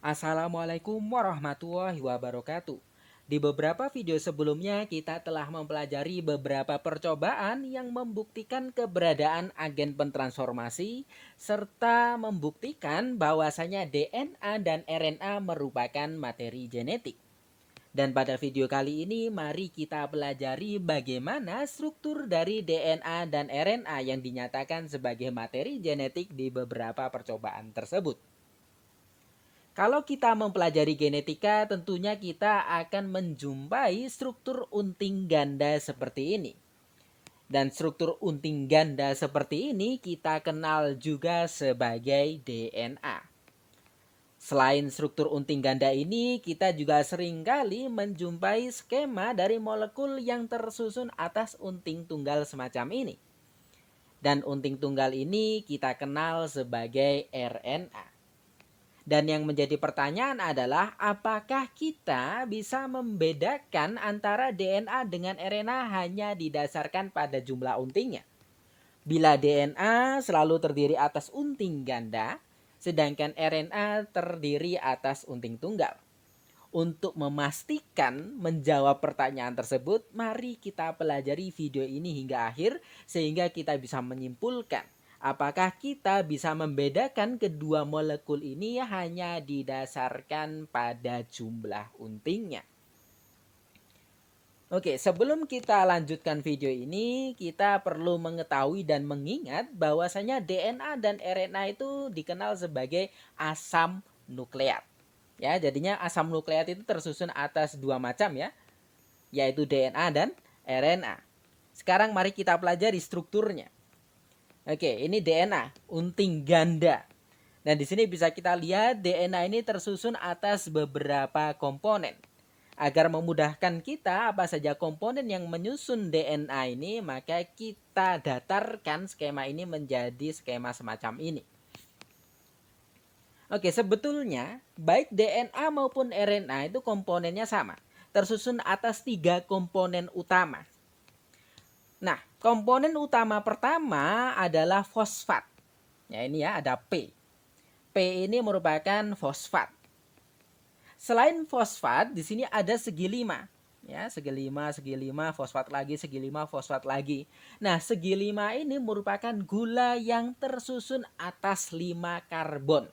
Assalamualaikum warahmatullahi wabarakatuh. Di beberapa video sebelumnya kita telah mempelajari beberapa percobaan yang membuktikan keberadaan agen pentransformasi serta membuktikan bahwasanya DNA dan RNA merupakan materi genetik. Dan pada video kali ini mari kita pelajari bagaimana struktur dari DNA dan RNA yang dinyatakan sebagai materi genetik di beberapa percobaan tersebut. Kalau kita mempelajari genetika, tentunya kita akan menjumpai struktur unting ganda seperti ini. Dan struktur unting ganda seperti ini kita kenal juga sebagai DNA. Selain struktur unting ganda ini, kita juga seringkali menjumpai skema dari molekul yang tersusun atas unting tunggal semacam ini. Dan unting tunggal ini kita kenal sebagai RNA. Dan yang menjadi pertanyaan adalah apakah kita bisa membedakan antara DNA dengan RNA hanya didasarkan pada jumlah untingnya? Bila DNA selalu terdiri atas unting ganda, sedangkan RNA terdiri atas unting tunggal. Untuk memastikan menjawab pertanyaan tersebut, mari kita pelajari video ini hingga akhir sehingga kita bisa menyimpulkan apakah kita bisa membedakan kedua molekul ini hanya didasarkan pada jumlah untingnya. Oke, sebelum kita lanjutkan video ini, kita perlu mengetahui dan mengingat bahwasanya DNA dan RNA itu dikenal sebagai asam nukleat. Ya, jadinya asam nukleat itu tersusun atas dua macam ya, yaitu DNA dan RNA. Sekarang mari kita pelajari strukturnya. Oke, ini DNA, unting ganda. Dan di sini bisa kita lihat DNA ini tersusun atas beberapa komponen. Agar memudahkan kita apa saja komponen yang menyusun DNA ini, maka kita datarkan skema ini menjadi skema semacam ini. Oke, sebetulnya baik DNA maupun RNA itu komponennya sama. Tersusun atas 3 komponen utama. Nah, komponen utama pertama adalah fosfat. Ya, ini ya ada P. P ini merupakan fosfat. Selain fosfat, di sini ada segi 5. Ya, segi 5, fosfat lagi, segi 5, fosfat lagi. Nah, segi 5 ini merupakan gula yang tersusun atas 5 karbon.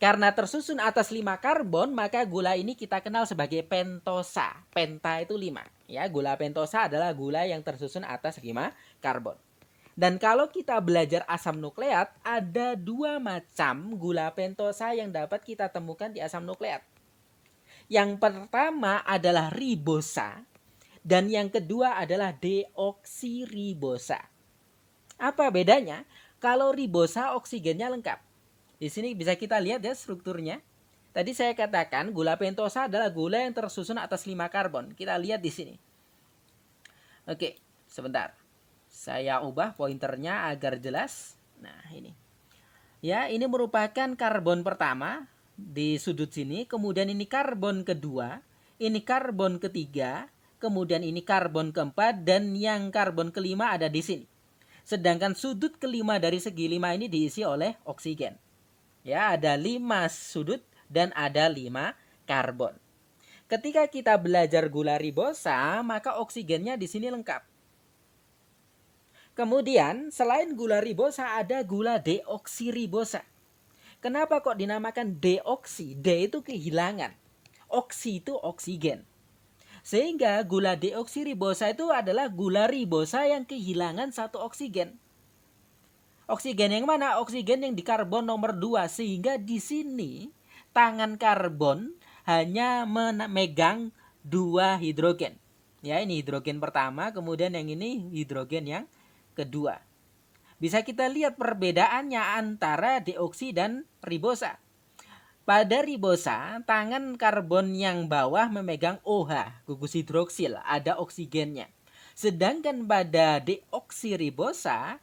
Karena tersusun atas 5 karbon, maka gula ini kita kenal sebagai pentosa. Penta itu 5. Ya, gula pentosa adalah gula yang tersusun atas 5 karbon. Dan kalau kita belajar asam nukleat, ada 2 macam gula pentosa yang dapat kita temukan di asam nukleat. Yang pertama adalah ribosa dan yang kedua adalah deoksiribosa. Apa bedanya? Kalau ribosa oksigennya lengkap. Di sini bisa kita lihat ya strukturnya. Tadi saya katakan gula pentosa adalah gula yang tersusun atas 5 karbon. Kita lihat di sini. Oke, sebentar. Saya ubah pointernya agar jelas. Nah, ini. Ya, ini merupakan karbon pertama di sudut sini, kemudian ini karbon kedua, ini karbon ketiga, kemudian ini karbon keempat, dan yang karbon kelima ada di sini. Sedangkan sudut kelima dari segi 5 ini diisi oleh oksigen. Ya, ada 5 sudut dan ada 5 karbon. Ketika kita belajar gula ribosa, maka oksigennya di sini lengkap. Kemudian, selain gula ribosa ada gula deoksiribosa. Kenapa kok dinamakan deoksi? De itu kehilangan. Oksi itu oksigen. Sehingga gula deoksiribosa itu adalah gula ribosa yang kehilangan satu oksigen. Oksigen yang mana? Oksigen yang di karbon nomor 2. Sehingga di sini tangan karbon hanya memegang 2 hidrogen. Ya, ini hidrogen pertama, kemudian yang ini hidrogen yang kedua. Bisa kita lihat perbedaannya antara deoksi dan ribosa. Pada ribosa, tangan karbon yang bawah memegang OH, gugus hidroksil, ada oksigennya. Sedangkan pada deoksiribosa,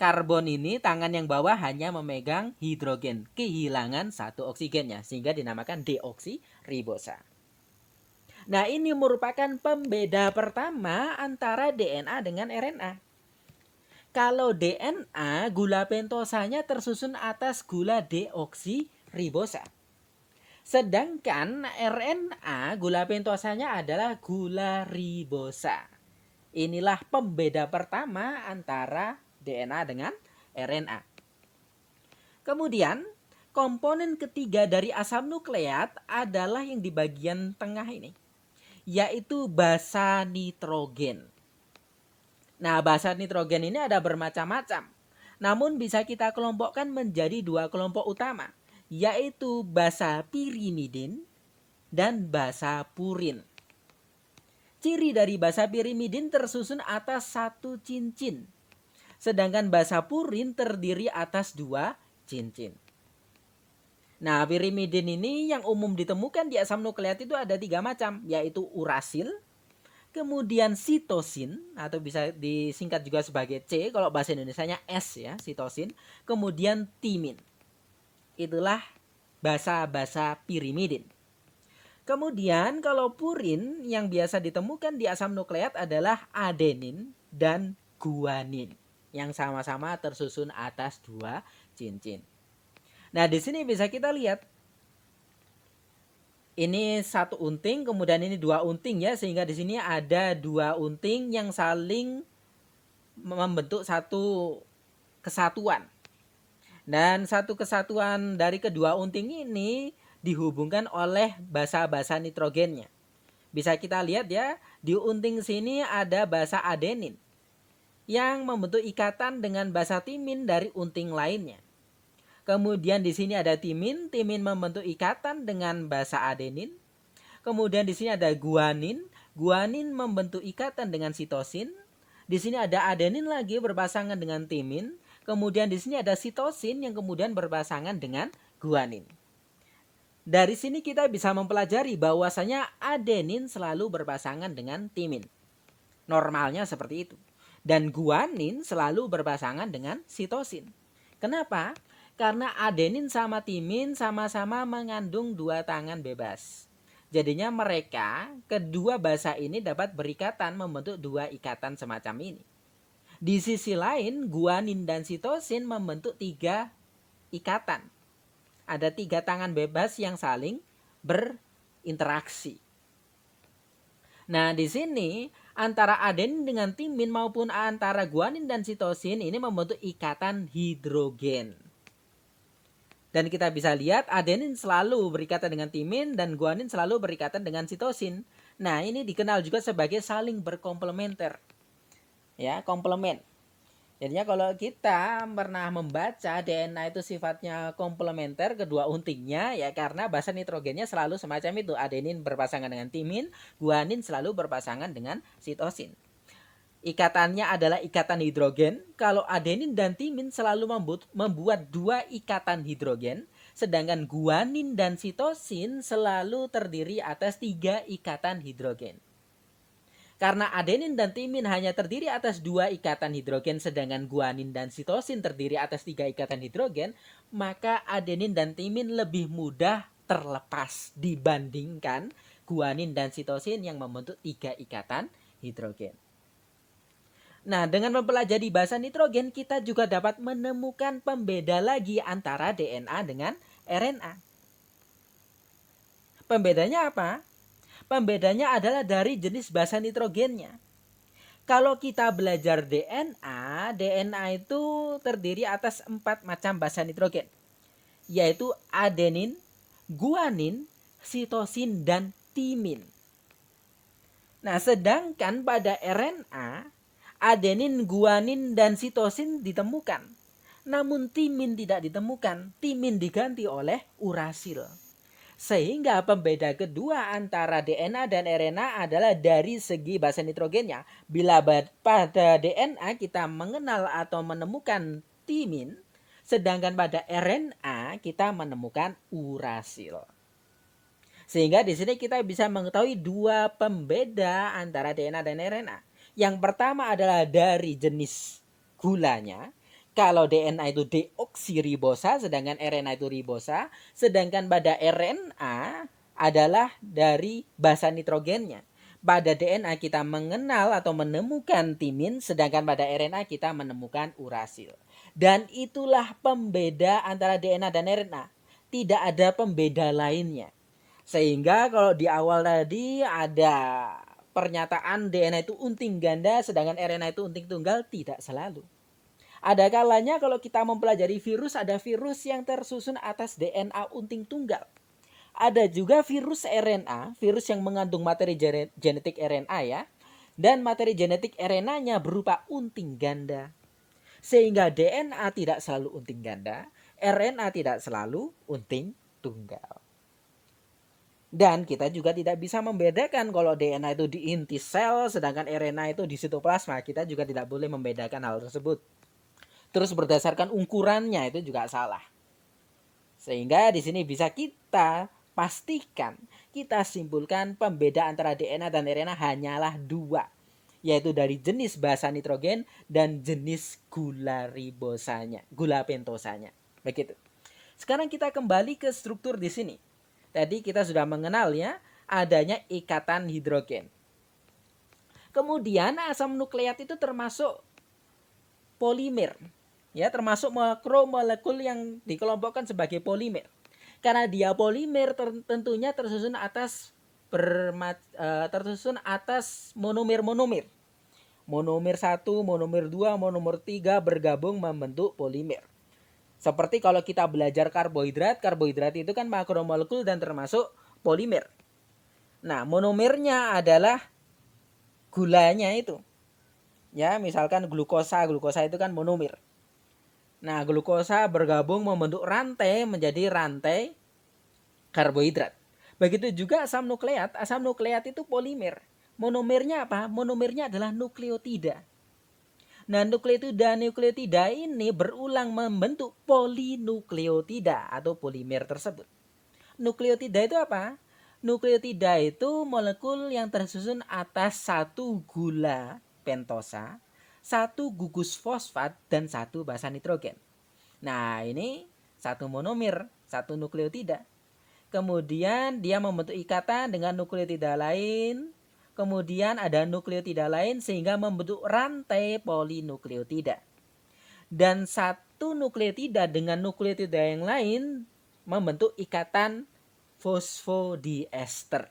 karbon ini tangan yang bawah hanya memegang hidrogen, kehilangan satu oksigennya, sehingga dinamakan deoksiribosa. Nah, ini merupakan pembeda pertama antara DNA dengan RNA. Kalau DNA, gula pentosanya tersusun atas gula deoksiribosa. ribosa. Sedangkan RNA gula pentosanya adalah gula ribosa. Inilah pembeda pertama antara DNA dengan RNA. Kemudian komponen ketiga dari asam nukleat adalah yang di bagian tengah ini, yaitu basa nitrogen. Nah, basa nitrogen ini ada bermacam-macam, namun bisa kita kelompokkan menjadi dua kelompok utama, yaitu basa pirimidin dan basa purin. Ciri dari basa pirimidin tersusun atas satu cincin, sedangkan basa purin terdiri atas dua cincin. Nah, pirimidin ini yang umum ditemukan di asam nukleat itu ada 3 macam, yaitu urasil, kemudian sitosin atau bisa disingkat juga sebagai C, kalau bahasa Indonesianya S ya, sitosin, kemudian timin. Itulah basa-basa pirimidin. Kemudian kalau purin yang biasa ditemukan di asam nukleat adalah adenin dan guanin yang sama-sama tersusun atas dua cincin. Nah, di sini bisa kita lihat ini satu unting, kemudian ini dua unting ya, sehingga di sini ada dua unting yang saling membentuk satu kesatuan. Dan satu kesatuan dari kedua unting ini dihubungkan oleh basa-basa nitrogennya. Bisa kita lihat ya, di unting sini ada basa adenin yang membentuk ikatan dengan basa timin dari unting lainnya. Kemudian di sini ada timin, timin membentuk ikatan dengan basa adenin. Kemudian di sini ada guanin, guanin membentuk ikatan dengan sitosin. Di sini ada adenin lagi berpasangan dengan timin. Kemudian di sini ada sitosin yang kemudian berpasangan dengan guanin. Dari sini kita bisa mempelajari bahwasanya adenin selalu berpasangan dengan timin. Normalnya seperti itu. Dan guanin selalu berpasangan dengan sitosin. Kenapa? Karena adenin sama timin sama-sama mengandung dua tangan bebas. Jadinya mereka, kedua basa ini dapat berikatan membentuk dua ikatan semacam ini. Di sisi lain, guanin dan sitosin membentuk tiga ikatan. Ada tiga tangan bebas yang saling berinteraksi. Nah, di sini antara adenin dengan timin maupun antara guanin dan sitosin ini membentuk ikatan hidrogen. Dan kita bisa lihat adenin selalu berikatan dengan timin dan guanin selalu berikatan dengan sitosin. Nah, ini dikenal juga sebagai saling berkomplementer. Ya, komplement. Jadinya kalau kita pernah membaca DNA itu sifatnya komplementer kedua untingnya ya karena basa nitrogennya selalu semacam itu. Adenin berpasangan dengan timin, guanin selalu berpasangan dengan sitosin. Ikatannya adalah ikatan hidrogen. Kalau adenin dan timin selalu membuat dua ikatan hidrogen, sedangkan guanin dan sitosin selalu terdiri atas tiga ikatan hidrogen. Karena adenin dan timin hanya terdiri atas dua ikatan hidrogen, sedangkan guanin dan sitosin terdiri atas tiga ikatan hidrogen, maka adenin dan timin lebih mudah terlepas dibandingkan guanin dan sitosin yang membentuk tiga ikatan hidrogen. Nah, dengan mempelajari basa nitrogen, kita juga dapat menemukan pembeda lagi antara DNA dengan RNA. Pembedanya apa? Pembedanya adalah dari jenis basa nitrogennya. Kalau kita belajar DNA, DNA itu terdiri atas 4 macam basa nitrogen, yaitu adenin, guanin, sitosin, dan timin. Nah, sedangkan pada RNA, adenin, guanin, dan sitosin ditemukan. Namun timin tidak ditemukan, timin diganti oleh urasil. Sehingga pembeda kedua antara DNA dan RNA adalah dari segi basa nitrogennya. Bila pada DNA kita mengenal atau menemukan timin, sedangkan pada RNA kita menemukan urasil. Sehingga di sini kita bisa mengetahui dua pembeda antara DNA dan RNA. Yang pertama adalah dari jenis gulanya. Kalau DNA itu deoksiribosa, sedangkan RNA itu ribosa. Sedangkan pada RNA adalah dari basa nitrogennya. Pada DNA kita mengenal atau menemukan timin, sedangkan pada RNA kita menemukan urasil. Dan itulah pembeda antara DNA dan RNA. tidak ada pembeda lainnya. Sehingga kalau di awal tadi ada pernyataan DNA itu unting ganda sedangkan RNA itu unting tunggal, tidak selalu. Ada kalanya kalau kita mempelajari virus, ada virus yang tersusun atas DNA unting tunggal. Ada juga virus RNA, virus yang mengandung materi genetik RNA ya. Dan materi genetik RNA-nya berupa unting ganda. Sehingga DNA tidak selalu unting ganda, RNA tidak selalu unting tunggal. Dan kita juga tidak bisa membedakan kalau DNA itu di inti sel sedangkan RNA itu di sitoplasma. Kita juga tidak boleh membedakan hal tersebut. Terus berdasarkan ukurannya itu juga salah. Sehingga di sini bisa kita pastikan, kita simpulkan pembeda antara DNA dan RNA hanyalah dua, yaitu dari jenis basa nitrogen dan jenis gula ribosanya, gula pentosanya. Begitu. Sekarang kita kembali ke struktur di sini. Tadi kita sudah mengenal ya adanya ikatan hidrogen. Kemudian asam nukleat itu termasuk polimer. Ya, termasuk makromolekul yang dikelompokkan sebagai polimer. Karena dia polimer tentunya tersusun atas monomer-monomer. Monomer 1, monomer 2, monomer 3 bergabung membentuk polimer. Seperti kalau kita belajar karbohidrat, karbohidrat itu kan makromolekul dan termasuk polimer. Nah, monomernya adalah gulanya itu. Ya, misalkan glukosa itu kan monomer. Nah, glukosa bergabung membentuk rantai menjadi rantai karbohidrat. Begitu juga asam nukleat itu polimer. Monomernya apa? Monomernya adalah nukleotida. Nah, nukleotida ini berulang membentuk polinukleotida atau polimer tersebut. Nukleotida itu apa? Nukleotida itu molekul yang tersusun atas satu gula pentosa, satu gugus fosfat, dan satu basa nitrogen. Nah, ini satu monomer, satu nukleotida. Kemudian dia membentuk ikatan dengan nukleotida lain. Kemudian ada nukleotida lain sehingga membentuk rantai polinukleotida. Dan satu nukleotida dengan nukleotida yang lain membentuk ikatan fosfodiester.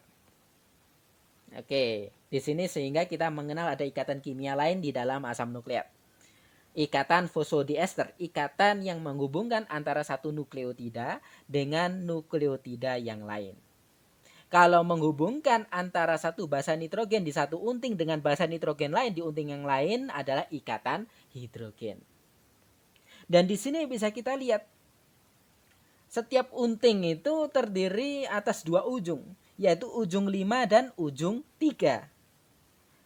Oke, di sini sehingga kita mengenal ada ikatan kimia lain di dalam asam nukleat. Ikatan fosfodiester, ikatan yang menghubungkan antara satu nukleotida dengan nukleotida yang lain. Kalau menghubungkan antara satu basa nitrogen di satu unting dengan basa nitrogen lain di unting yang lain adalah ikatan hidrogen. Dan di sini bisa kita lihat setiap unting itu terdiri atas dua ujung, yaitu ujung 5 dan ujung 3.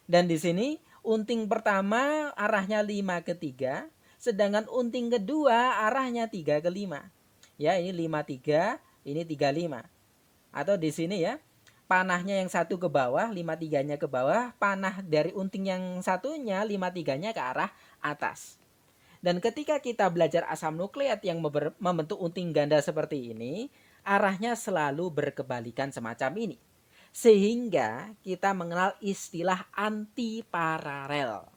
Dan di sini unting pertama arahnya 5 ke 3, sedangkan unting kedua arahnya 3 ke 5. Ya, ini 5 3, ini 3 5. Atau di sini ya, panahnya yang satu ke bawah, 5 3-nya ke bawah, panah dari unting yang satunya 5 3-nya ke arah atas. Dan ketika kita belajar asam nukleat yang membentuk unting ganda seperti ini, arahnya selalu berkebalikan semacam ini. Sehingga kita mengenal istilah antiparalel.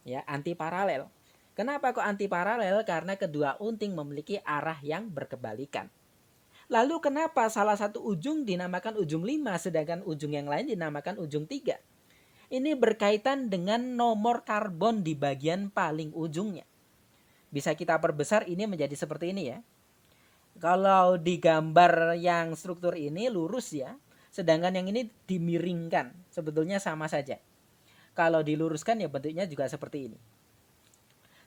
Ya, antiparalel. Kenapa kok antiparalel? Karena kedua unting memiliki arah yang berkebalikan. Lalu kenapa salah satu ujung dinamakan ujung 5 sedangkan ujung yang lain dinamakan ujung 3? Ini berkaitan dengan nomor karbon di bagian paling ujungnya. Bisa kita perbesar ini menjadi seperti ini ya. Kalau di gambar yang struktur ini lurus ya, sedangkan yang ini dimiringkan, sebetulnya sama saja. Kalau diluruskan ya bentuknya juga seperti ini.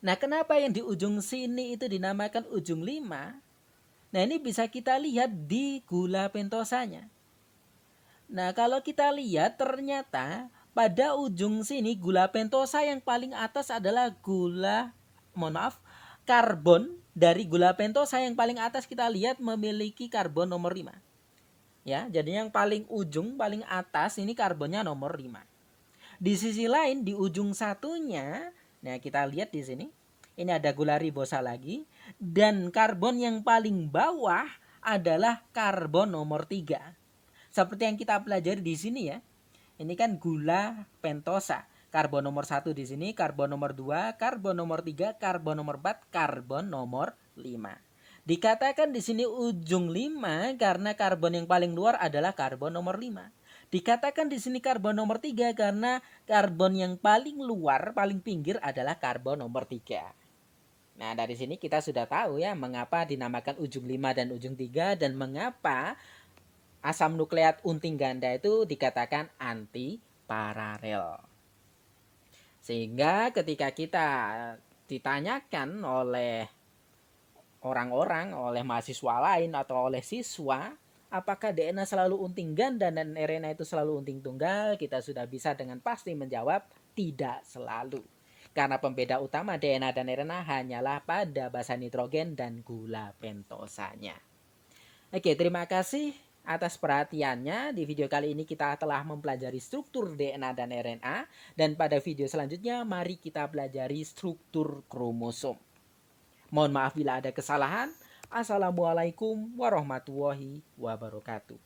Nah, kenapa yang di ujung sini itu dinamakan ujung 5? Nah, ini bisa kita lihat di gula pentosanya. Nah, kalau kita lihat ternyata pada ujung sini gula pentosa yang paling atas adalah karbon dari gula pentosa yang paling atas kita lihat memiliki karbon nomor 5. Ya, jadi yang paling ujung, paling atas ini karbonnya nomor 5. Di sisi lain di ujung satunya, nah kita lihat di sini. Ini ada gula ribosa lagi. Dan karbon yang paling bawah adalah karbon nomor 3. Seperti yang kita pelajari di sini ya. Ini kan gula pentosa. Karbon nomor 1 di sini, karbon nomor 2, karbon nomor 3, karbon nomor 4, karbon nomor 5. Dikatakan di sini ujung 5 karena karbon yang paling luar adalah karbon nomor 5. Dikatakan di sini karbon nomor 3 karena karbon yang paling luar, paling pinggir adalah karbon nomor 3. Nah, dari sini kita sudah tahu ya mengapa dinamakan ujung 5 dan ujung 3 dan mengapa asam nukleat unting ganda itu dikatakan anti paralel. Sehingga ketika kita ditanyakan oleh orang-orang, oleh mahasiswa lain atau oleh siswa, apakah DNA selalu unting ganda dan RNA itu selalu unting tunggal, kita sudah bisa dengan pasti menjawab tidak selalu. Karena pembeda utama DNA dan RNA hanyalah pada basa nitrogen dan gula pentosanya. Oke, terima kasih atas perhatiannya. Di video kali ini kita telah mempelajari struktur DNA dan RNA. Dan pada video selanjutnya mari kita pelajari struktur kromosom. Mohon maaf bila ada kesalahan. Assalamualaikum warahmatullahi wabarakatuh.